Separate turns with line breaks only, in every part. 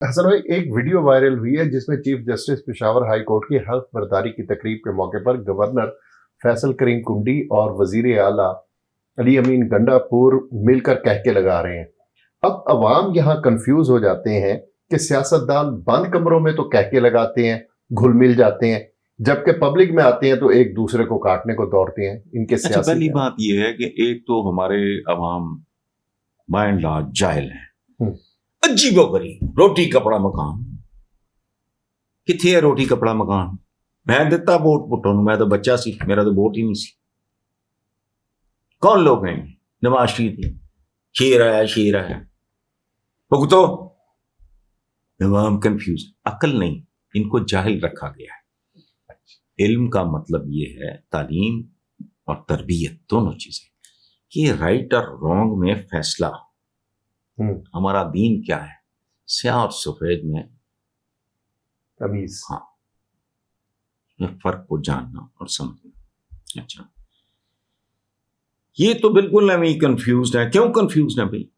हसन भाई, एक video viral हुई है जिसमें chief justice Peshawar high court की हल्फ बर्दारी की तकरीब के मौके पर गवर्नर फैसल करीम कुंडी और वजीर आला अली अमीन गंडापुर मिलकर कहके लगा रहे हैं। अब अवाम यहाँ कंफ्यूज हो जाते हैं कि सियासतदान बंद कमरों में तो कहके लगाते हैं, घुल मिल जाते हैं, जबकि पब्लिक में आते हैं तो एक दूसरे को काटने को दौड़ते हैं। इनके
अच्छा,
सियासी
पहली बात यह है कि एक तो हमारे अवाम बाय एंड लार्ज जाहिल हैं, अजीबो गरीब। रोटी कपड़ा मकान किथे है? रोटी कपड़ा मकान मैं दिता वोट पुट्टों नूं, मैं तो बच्चा सी, मेरा तो वोट ही नहीं सी। कौन लोग हैं? नवाज शरीफ, शेर आया भुगतो। अवाम कंफ्यूज, अकल नहीं, इनको जाहिल रखा गया है। इल्म का मतलब ये है तालीम और तरबियत, दोनों चीजें। कि राइट और रॉन्ग में फैसला, हमारा दीन क्या है, स्याह और सफेद में
तमीज।
हाँ, में फर्क को जानना और समझना। अच्छा, ये तो बिल्कुल नहीं कंफ्यूज है। क्यों कंफ्यूज है भाई?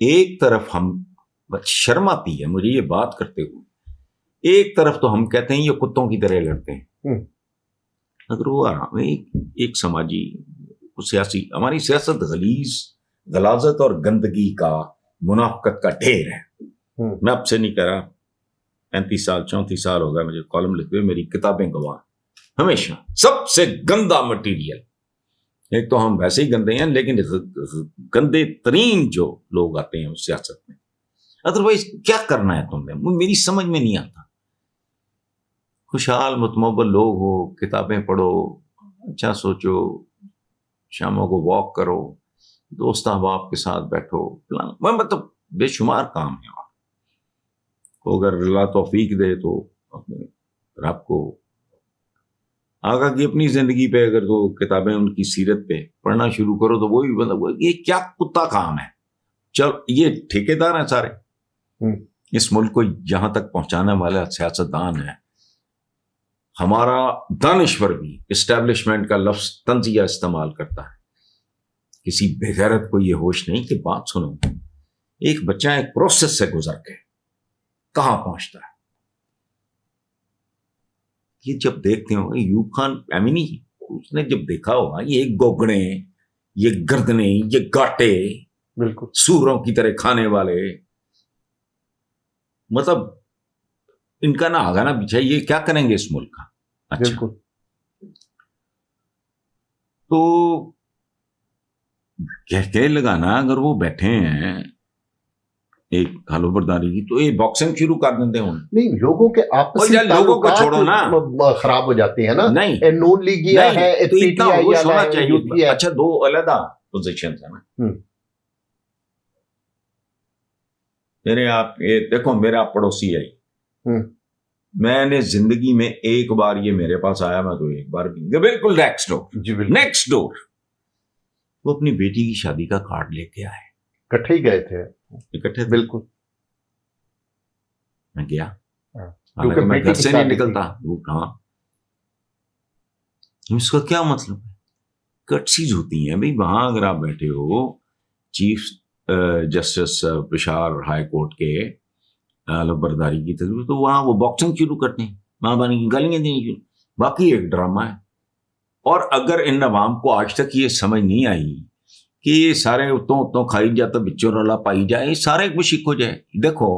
एक तरफ हम, बस शर्म आती है मुझे ये बात करते हुए, एक तरफ तो हम कहते हैं ये कुत्तों की तरह लड़ते हैं। अगर वो आराम एक समाजी सियासी, हमारी सियासत गलाजत और गंदगी का, मुनाफकत का ढेर है। मैं आपसे नहीं कह रहा, 35 साल 34 साल हो गए मुझे कॉलम लिखते हुए, मेरी किताबें गवाह। हमेशा सबसे गंदा मटेरियल, एक तो हम वैसे ही गंदे हैं, लेकिन गंदे तरीन जो लोग आते हैं उस सियासत में। अदरवाइज क्या करना है तुमने, मेरी समझ में नहीं आता। खुशहाल मुतमब्बल लोग हो, किताबें पढ़ो, अच्छा सोचो, शामों को वॉक करो, दोस्त अहबाब के साथ बैठो, मतलब बेशुमार काम है। तो अगर अल्लाह तौफीक दे तो अपने रब को आगा की अपनी जिंदगी पे अगर तो किताबें उनकी सीरत पे पढ़ना शुरू करो तो वो भी मतलब ये क्या कुत्ता काम है। चल, ये ठेकेदार हैं सारे, इस मुल्क को यहां तक पहुंचाने वाले सियासतदान है। हमारा दानिश्वर भी एस्टेब्लिशमेंट का लफ्ज तंजिया इस्तेमाल करता है। किसी बेगैरत को ये होश नहीं कि बात सुनो, एक बच्चा एक प्रोसेस से गुजर के कहां पहुंचता है। ये जब देखते हो, यूब खान एमिनी, उसने जब देखा होगा ये गोगड़े, ये गर्दने, ये गाटे,
बिल्कुल सूरों की तरह खाने वाले, मतलब इनका ना आगा ना पीछा, ये क्या करेंगे इस मुल्क का। अच्छा, तो कह लगाना अगर वो बैठे हैं एक हालो बर्दारी की, तो ये बॉक्सिंग शुरू कर देते हैं। नहीं, लोगों के आपसी
लोगों को छोड़ो ना,
खराब हो जाते हैं ना।
नहीं,
नून लीगिया है,
तो इतना होश होना चाहिए।
है।
अच्छा, दो अलग पोजीशन है ना। मेरे आप ये देखो, मेरा पड़ोसी है, मैंने जिंदगी में एक बार ये मेरे पास आया, मैं तो एक बार भी, बिल्कुल नेक्स्ट डोर वो अपनी बेटी की शादी का कार्ड लेके आए,
इकट्ठे ही गए थे,
इकट्ठे,
बिल्कुल।
मैं गया, हालांकि मैं घर से नहीं निकलता। हाँ, इसका क्या मतलब है? कटसीज होती हैं भाई। वहां अगर आप बैठे हो, chief justice Peshawar high court के बर्दारी की तस्वीर, तो वहां वो बॉक्सिंग शुरू करते हैं, मां बानी की गालियां देनी शुरू। बाकी एक ड्रामा है। और अगर इन अवाम को आज तक ये समझ नहीं आई कि ये सारे उतों खाई जाता, बिच्चों रौला पाई जाए, सारे कुछ हो जाए। देखो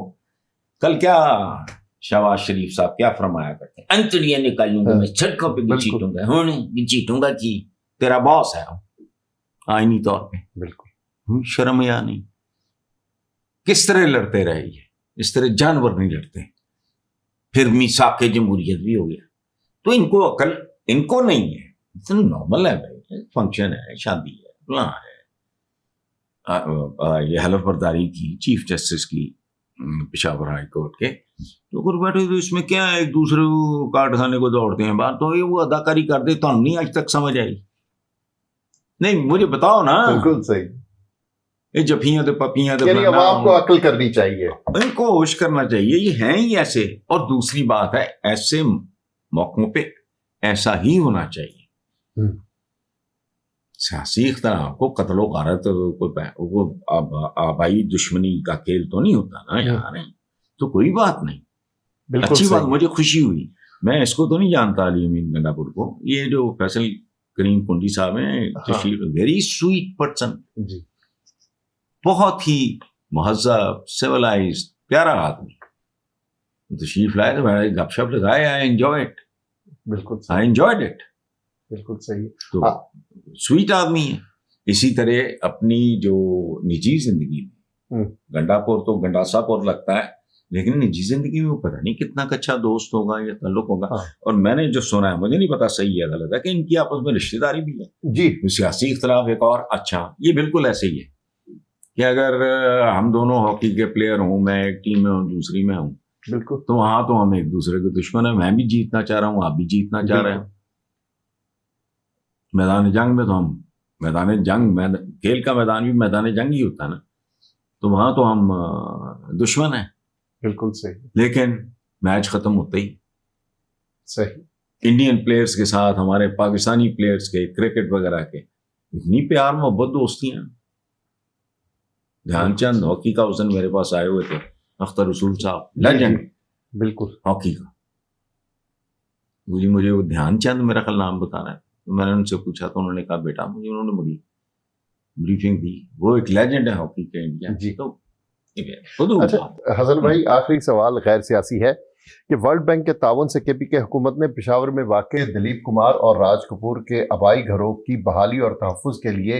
कल क्या शहबाज शरीफ साहब क्या फरमाया करते हैं, अंतड़ियां निकालूंगा मैं, सड़कों पे घसीटूंगा। घसीटूंगा कि तेरा बॉस है आईनी तौर पे, बिल्कुल शर्म या नहीं। किस तरह लड़ते रहे ये, इस तरह जानवर नहीं लड़ते। फिर मीसाके जमहूरियत भी हो गया। तो इनको अकल इनको नहीं है, इतना नॉर्मल है भाई, फंक्शन है, शादी है, फलां है। ये हलफ बर्दारी की चीफ जस्टिस की पेशावर हाई कोर्ट के, तो अगर बैठे तो इसमें क्या है, एक दूसरे को काट खाने को दौड़ते हैं। बात तो ये वो अदाकारी करते, तो हम नहीं आज तक समझ आई। नहीं, मुझे बताओ ना। बिल्कुल सही, ये जफियां तो पपियां तो, अवाम को अकल करनी चाहिए, इनको होश करना चाहिए। ये हैं ही ऐसे। और दूसरी बात है, ऐसे मौकों पे ऐसा ही होना चाहिए। सियासी इख्तलाफ को कत्लो गारत वो आबाई दुश्मनी का खेल तो नहीं होता ना यार, तो कोई बात नहीं, अच्छी बात, मुझे खुशी हुई। मैं इसको तो नहीं जानता अली अमीन गंडापुर को, ये जो फैसल करीम कुंडी साहब हैं, वेरी स्वीट पर्सन, बहुत ही महज़ब सिविलाइज्ड प्यारा आदमी, तशरीफ लाए तो मैंने गपशप लगाए, आई एंजॉय इट,
बिल्कुल
आई एंजॉयड इट,
बिल्कुल सही।
तो स्वीट आदमी है। इसी तरह अपनी जो निजी जिंदगी में गंडापुर तो गंडासापुर लगता है, लेकिन निजी जिंदगी में वो पता नहीं कितना कच्चा दोस्त होगा या ताल्लुक होगा। और मैंने जो सुना है, मुझे नहीं पता सही है गलत है, कि इनकी आपस में रिश्तेदारी भी है
जी,
सियासी इख्तलाफ एक और। अच्छा, ये बिल्कुल ऐसे ही है कि अगर हम दोनों हॉकी के प्लेयर हों, मैं एक टीम में हूँ दूसरी में हूँ,
बिल्कुल,
तो वहां तो हम एक दूसरे के दुश्मन है, मैं भी जीतना चाह रहा हूँ, आप भी जीतना चाह रहे हैं। मैदान जंग में तो हम मैदान जंग, खेल का मैदान भी मैदान जंग ही होता है ना, तो वहां तो हम दुश्मन हैं।
बिल्कुल सही।
लेकिन मैच खत्म होते ही
सही
इंडियन प्लेयर्स के साथ हमारे पाकिस्तानी प्लेयर्स के, क्रिकेट वगैरह के, इतनी प्यार मोहब्बत दोस्तियां। ध्यानचंद हॉकी का उस दिन मेरे पास आए हुए थे, अख्तर रसूल साहब, लेजेंड
बिल्कुल
हॉकी का। मुझे वो ध्यानचंद मेरा ख्याल नाम बताना है, तो मैंने उनसे पूछा तो उन्होंने कहा बेटा, मुझे उन्होंने बड़ी ब्रीफिंग दी, वो एक लेजेंड है हॉकी के इंडिया जी। तो
अच्छा हसन भाई, आखिरी सवाल गैर सियासी है कि वर्ल्ड बैंक के ताउन से केपीके हुकूमत ने पेशावर में वाक़े दिलीप कुमार और राज कपूर के आबाई घरों की बहाली और तहफ़्फ़ुज़ के लिए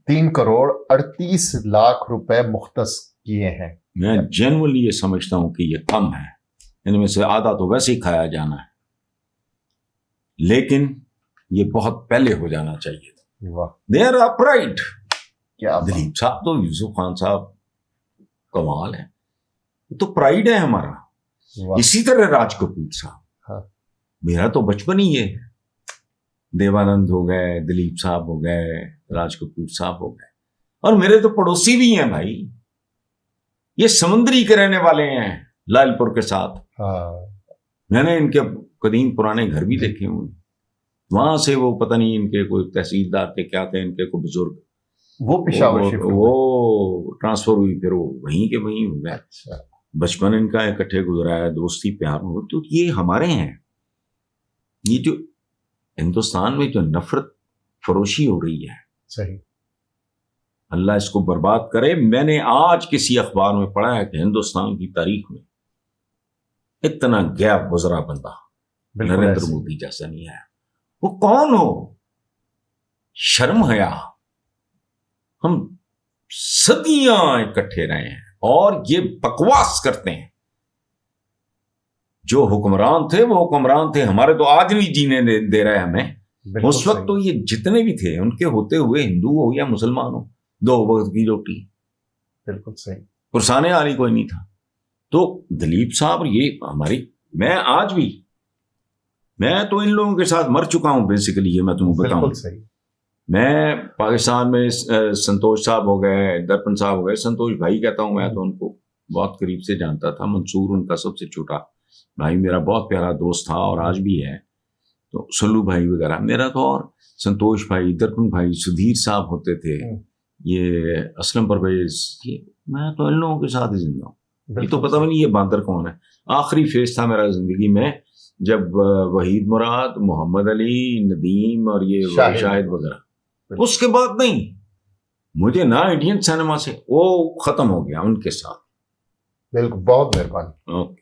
3 करोड़ 38 लाख रुपए मुख्तस किए हैं।
मैं जेन्युइनली ये समझता हूं कि ये कम है, इनमें से आधा तो वैसे ही खाया जाना है, लेकिन ये बहुत पहले हो जाना चाहिए।
वाह,
दे आर अपराइट।
क्या
दिलीप साहब तो, यूसुफ खान साहब कमाल है, तो प्राइड है हमारा। इसी तरह राज कपूर साहब,
हाँ।
मेरा तो बचपन ही है, देवानंद हो गए, दिलीप साहब हो गए, राज कपूर साहब हो गए, और मेरे तो पड़ोसी भी हैं भाई, ये समुद्री के रहने वाले हैं लालपुर के साथ।
हाँ।
मैंने इनके कदीम पुराने घर भी देखे हुए, वहां से वो पता नहीं इनके कोई तहसीलदार के क्या थे, इनके कोई बुजुर्ग,
वो पेशावर
वो ट्रांसफर हुई, फिर वो वहीं के वहीं हो गए।
अच्छा।
बचपन इनका इकट्ठे गुजरा है, दोस्ती प्यार हो, तो ये हमारे हैं। ये जो हिंदुस्तान में जो नफरत फरोशी हो रही है,
सही,
अल्लाह इसको बर्बाद करे। मैंने आज किसी अखबार में पढ़ा है कि हिंदुस्तान की तारीख में इतना गैप गुजरा बंदा नरेंद्र मोदी जैसा नहीं है। वो कौन हो, शर्म हया, हम सदियां इकट्ठे रहे हैं और ये बकवास करते हैं। जो हुक्मरान थे वो हुक्मरान थे, हमारे तो आज नहीं जीने दे रहे हमें। उस वक्त तो ये जितने भी थे, उनके होते हुए हिंदू हो या मुसलमान हो, 2 वक्त की रोटी।
बिल्कुल सही,
पुरसाने वाली कोई नहीं था। तो दिलीप साहब, ये हमारी, मैं आज भी, मैं तो इन लोगों के साथ मर चुका हूं बेसिकली, ये मैं तुम्हें बताऊं। मैं पाकिस्तान में संतोष साहब हो गए, दर्पण साहब हो गए, संतोष भाई कहता हूं मैं, तो उनको बहुत करीब से जानता था। मंसूर उनका सबसे छोटा भाई, मेरा बहुत प्यारा दोस्त था और आज भी है। तो सल्लू भाई वगैरह मेरा तो, और संतोष भाई, दर्पण भाई, सुधीर साहब होते थे, ये असलम परवेज, ये मैं तो इन लोगों के साथ ही जिंदा हूँ। ये तो पता नहीं ये बांदर कौन है। आखिरी फेज था मेरा जिंदगी में जब वहीद मुराद, मोहम्मद अली, नदीम और ये शाहिद वगैरह, उसके बाद नहीं। मुझे ना इंडियन सिनेमा से वो खत्म हो गया उनके साथ।
बिल्कुल, बहुत मेहरबानी।
ओके।